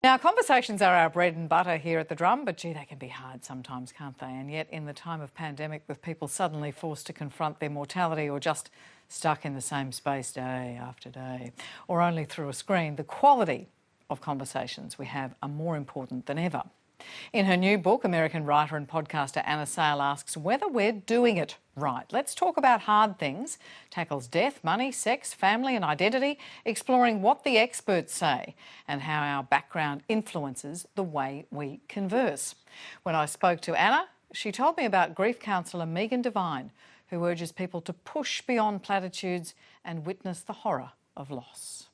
Now, conversations are our bread and butter here at The Drum, but gee, they can be hard sometimes, can't they? And yet, in the time of pandemic, with people suddenly forced to confront their mortality or just stuck in the same space day after day, or only through a screen, the quality of conversations we have are more important than ever. In her new book, American writer and podcaster Anna Sale asks whether we're doing it right. Let's talk about hard things, tackles death, money, sex, family and identity, exploring what the experts say and how our background influences the way we converse. When I spoke to Anna, she told me about grief counsellor Megan Devine, who urges people to push beyond platitudes and witness the horror of loss.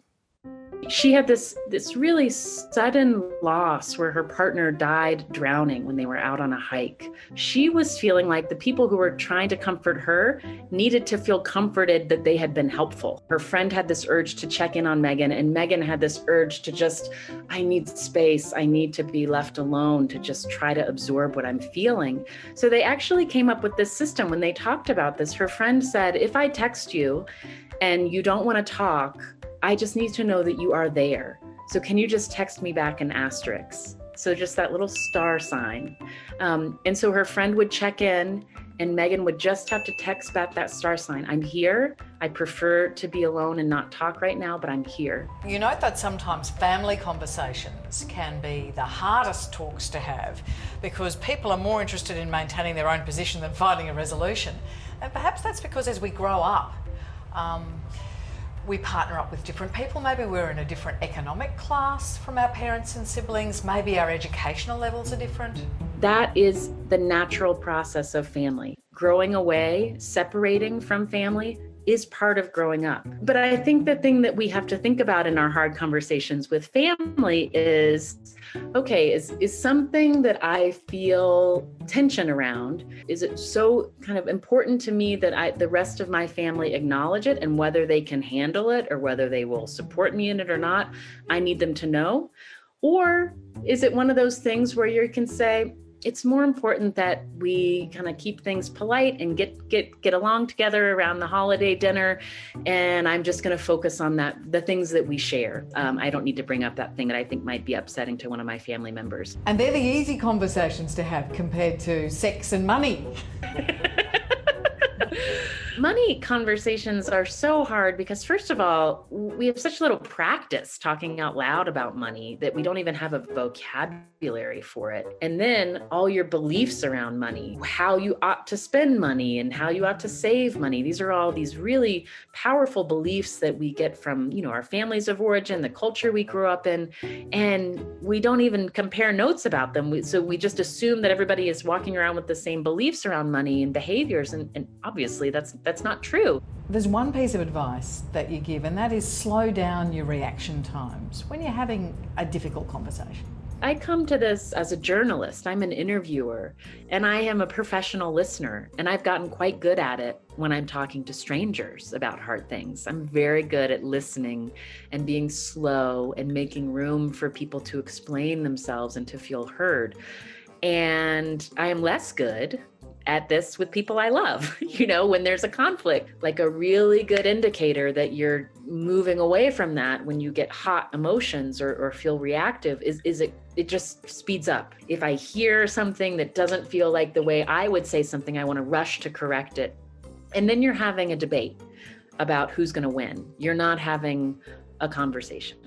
She had this really sudden loss where her partner died drowning when they were out on a hike. She was feeling like the people who were trying to comfort her needed to feel comforted that they had been helpful. Her friend had this urge to check in on Megan, and Megan had this urge to just, I need space. I need to be left alone to just try to absorb what I'm feeling. So they actually came up with this system. When they talked about this, her friend said, if I text you and you don't want to talk, I just need to know that you are there. So can you just text me back an asterisk? So just that little star sign. And so her friend would check in and Megan would just have to text back that star sign. I'm here. I prefer to be alone and not talk right now, but I'm here. You note that sometimes family conversations can be the hardest talks to have because people are more interested in maintaining their own position than finding a resolution. And perhaps that's because as we grow up, we partner up with different people. Maybe we're in a different economic class from our parents and siblings. Maybe our educational levels are different. That is the natural process of family. Growing away, separating from family is part of growing up. But I think the thing that we have to think about in our hard conversations with family is, okay, is something that I feel tension around, is it so kind of important to me that the rest of my family acknowledge it, and whether they can handle it or whether they will support me in it or not, I need them to know? Or is it one of those things where you can say, it's more important that we kind of keep things polite and get along together around the holiday dinner. And I'm just going to focus on the things that we share. I don't need to bring up that thing that I think might be upsetting to one of my family members. And they're the easy conversations to have compared to sex and money. Money conversations are so hard because, first of all, we have such little practice talking out loud about money that we don't even have a vocabulary for it. And then all your beliefs around money, how you ought to spend money and how you ought to save money. These are all these really powerful beliefs that we get from, our families of origin, the culture we grew up in, and we don't even compare notes about them. So we just assume that everybody is walking around with the same beliefs around money and behaviors. And obviously that's not true. There's one piece of advice that you give, and that is slow down your reaction times when you're having a difficult conversation. I come to this as a journalist. I'm an interviewer, and I am a professional listener, and I've gotten quite good at it when I'm talking to strangers about hard things. I'm very good at listening and being slow and making room for people to explain themselves and to feel heard. And I am less good at this with people I love, when there's a conflict. Like a really good indicator that you're moving away from that when you get hot emotions or feel reactive is it just speeds up. If I hear something that doesn't feel like the way I would say something, I want to rush to correct it. And then you're having a debate about who's going to win. You're not having a conversation.